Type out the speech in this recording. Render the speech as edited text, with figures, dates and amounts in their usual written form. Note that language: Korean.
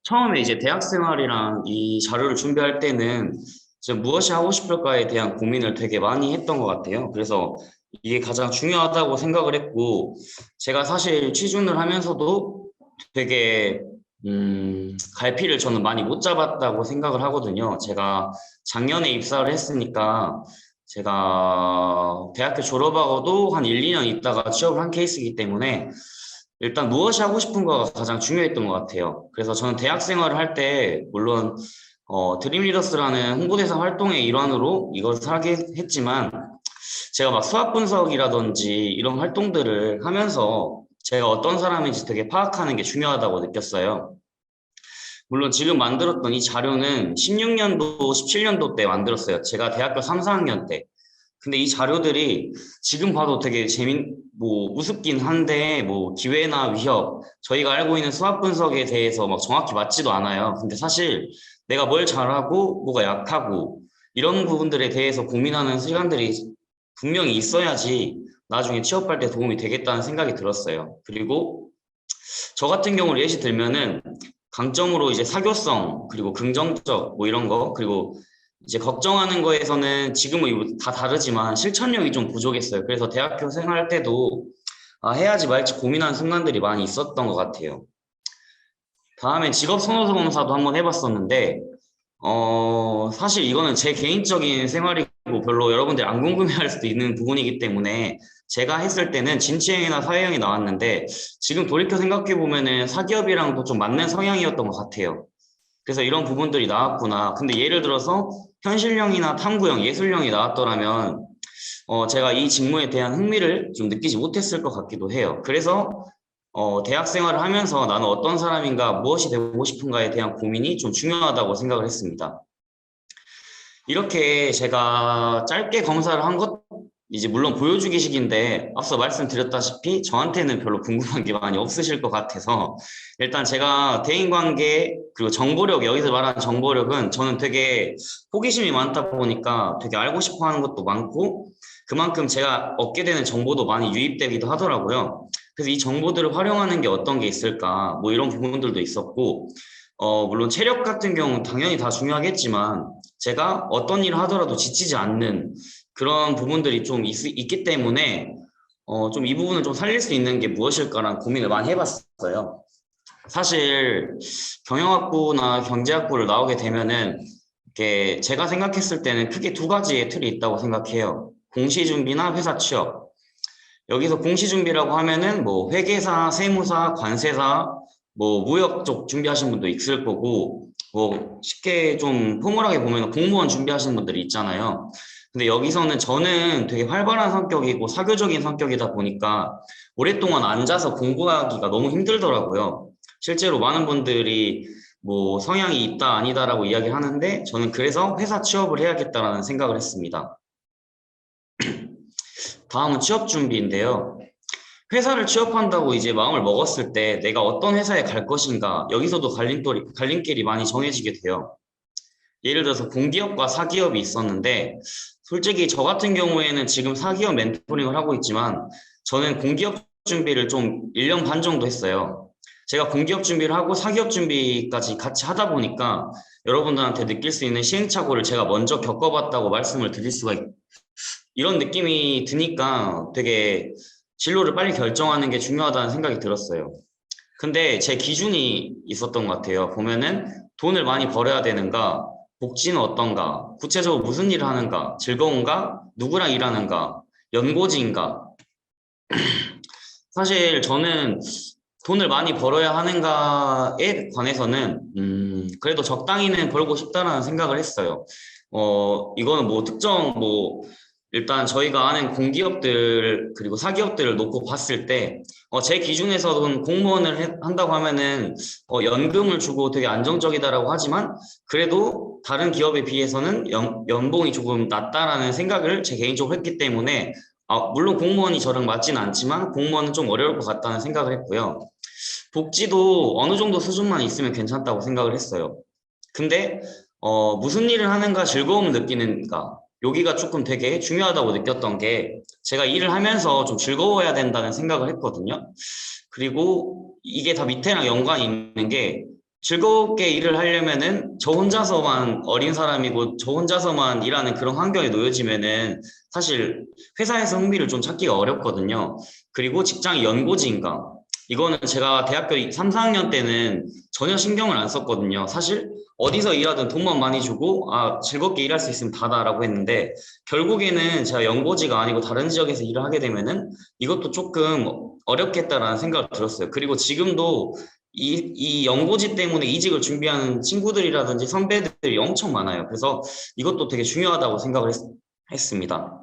처음에 이제 대학 생활이랑 이 자료를 준비할 때는 지금 무엇이 하고 싶을까에 대한 고민을 되게 많이 했던 것 같아요. 그래서 이게 가장 중요하다고 생각을 했고, 제가 사실 취준을 하면서도 되게, 갈피를 저는 많이 못 잡았다고 생각을 하거든요. 제가 작년에 입사를 했으니까 제가 대학교 졸업하고도 한 1, 2년 있다가 취업을 한 케이스이기 때문에 일단 무엇이 하고 싶은 거가 가장 중요했던 것 같아요. 그래서 저는 대학 생활을 할 때 물론 드림리더스라는 홍보대사 활동의 일환으로 이걸 하게 했지만 제가 막 수학 분석이라든지 이런 활동들을 하면서 제가 어떤 사람인지 되게 파악하는 게 중요하다고 느꼈어요. 물론 지금 만들었던 이 자료는 16년도, 17년도 때 만들었어요. 제가 대학교 3, 4학년 때. 근데 이 자료들이 지금 봐도 되게 우습긴 한데, 기회나 위협, 저희가 알고 있는 수학 분석에 대해서 막 정확히 맞지도 않아요. 근데 사실 내가 뭘 잘하고, 뭐가 약하고, 이런 부분들에 대해서 고민하는 시간들이 분명히 있어야지 나중에 취업할 때 도움이 되겠다는 생각이 들었어요. 그리고 저 같은 경우를 예시 들면은 강점으로 이제 사교성, 그리고 긍정적, 이런 거, 그리고 이제 걱정하는 거에서는 지금은 이거 다 다르지만 실천력이 좀 부족했어요. 그래서 대학교 생활 때도 해야지 말지 고민하는 순간들이 많이 있었던 것 같아요. 다음에 직업 선호 검사도 한번 해봤었는데, 사실 이거는 제 개인적인 생활이고 별로 여러분들이 안 궁금해할 수도 있는 부분이기 때문에 제가 했을 때는 진취형이나 사회형이 나왔는데 지금 돌이켜 생각해 보면은 사기업이랑도 좀 맞는 성향이었던 것 같아요. 그래서 이런 부분들이 나왔구나. 근데 예를 들어서 현실형이나 탐구형, 예술형이 나왔더라면 제가 이 직무에 대한 흥미를 좀 느끼지 못했을 것 같기도 해요. 그래서 대학 생활을 하면서 나는 어떤 사람인가, 무엇이 되고 싶은가에 대한 고민이 좀 중요하다고 생각을 했습니다. 이렇게 제가 짧게 검사를 한 것, 이제 물론 보여주기식인데, 앞서 말씀드렸다시피 저한테는 별로 궁금한 게 많이 없으실 것 같아서, 일단 제가 대인관계, 그리고 정보력, 여기서 말하는 정보력은 저는 되게 호기심이 많다 보니까 되게 알고 싶어 하는 것도 많고, 그만큼 제가 얻게 되는 정보도 많이 유입되기도 하더라고요. 그래서 이 정보들을 활용하는 게 어떤 게 있을까, 이런 부분들도 있었고, 물론 체력 같은 경우는 당연히 다 중요하겠지만, 제가 어떤 일을 하더라도 지치지 않는 그런 부분들이 좀 있기 때문에 좀 이 부분을 좀 살릴 수 있는 게 무엇일까라는 고민을 많이 해봤어요. 사실 경영학부나 경제학부를 나오게 되면은 이렇게 제가 생각했을 때는 크게 두 가지의 틀이 있다고 생각해요. 공시 준비나 회사 취업. 여기서 공시 준비라고 하면은 회계사, 세무사, 관세사, 무역 쪽 준비하신 분도 있을 거고, 쉽게 좀 포멀하게 보면 공무원 준비하시는 분들이 있잖아요. 근데 여기서는 저는 되게 활발한 성격이고 사교적인 성격이다 보니까 오랫동안 앉아서 공부하기가 너무 힘들더라고요. 실제로 많은 분들이 성향이 있다 아니다라고 이야기를 하는데 저는 그래서 회사 취업을 해야겠다라는 생각을 했습니다. 다음은 취업 준비인데요. 회사를 취업한다고 이제 마음을 먹었을 때 내가 어떤 회사에 갈 것인가, 여기서도 갈림길이 많이 정해지게 돼요. 예를 들어서 공기업과 사기업이 있었는데, 솔직히 저 같은 경우에는 지금 사기업 멘토링을 하고 있지만, 저는 공기업 준비를 좀 1년 반 정도 했어요. 제가 공기업 준비를 하고 사기업 준비까지 같이 하다 보니까 여러분들한테 느낄 수 있는 시행착오를 제가 먼저 겪어봤다고 말씀을 드릴 수가 이런 느낌이 드니까 되게 진로를 빨리 결정하는 게 중요하다는 생각이 들었어요. 근데 제 기준이 있었던 것 같아요. 보면은 돈을 많이 벌어야 되는가, 복지는 어떤가, 구체적으로 무슨 일을 하는가, 즐거운가, 누구랑 일하는가, 연고지인가. 사실 저는 돈을 많이 벌어야 하는가에 관해서는 그래도 적당히는 벌고 싶다라는 생각을 했어요. 이거는 특정 일단 저희가 아는 공기업들 그리고 사기업들을 놓고 봤을 때 제 기준에서는 공무원을 한다고 하면은 연금을 주고 되게 안정적이다라고 하지만 그래도 다른 기업에 비해서는 연봉이 조금 낮다라는 생각을 제 개인적으로 했기 때문에 물론 공무원이 저랑 맞지는 않지만 공무원은 좀 어려울 것 같다는 생각을 했고요. 복지도 어느 정도 수준만 있으면 괜찮다고 생각을 했어요. 근데 무슨 일을 하는가 즐거움을 느끼는가 여기가 조금 되게 중요하다고 느꼈던 게 제가 일을 하면서 좀 즐거워야 된다는 생각을 했거든요. 그리고 이게 다 밑에랑 연관이 있는 게 즐겁게 일을 하려면은 저 혼자서만 어린 사람이고 저 혼자서만 일하는 그런 환경에 놓여지면은 사실 회사에서 흥미를 좀 찾기가 어렵거든요. 그리고 직장이 연고지인가? 이거는 제가 대학교 3, 4학년 때는 전혀 신경을 안 썼거든요. 사실 어디서 일하든 돈만 많이 주고 즐겁게 일할 수 있으면 다다라고 했는데 결국에는 제가 연고지가 아니고 다른 지역에서 일을 하게 되면은 이것도 조금 어렵겠다라는 생각을 들었어요. 그리고 지금도 이 연고지 때문에 이직을 준비하는 친구들이라든지 선배들이 엄청 많아요. 그래서 이것도 되게 중요하다고 생각을 했습니다.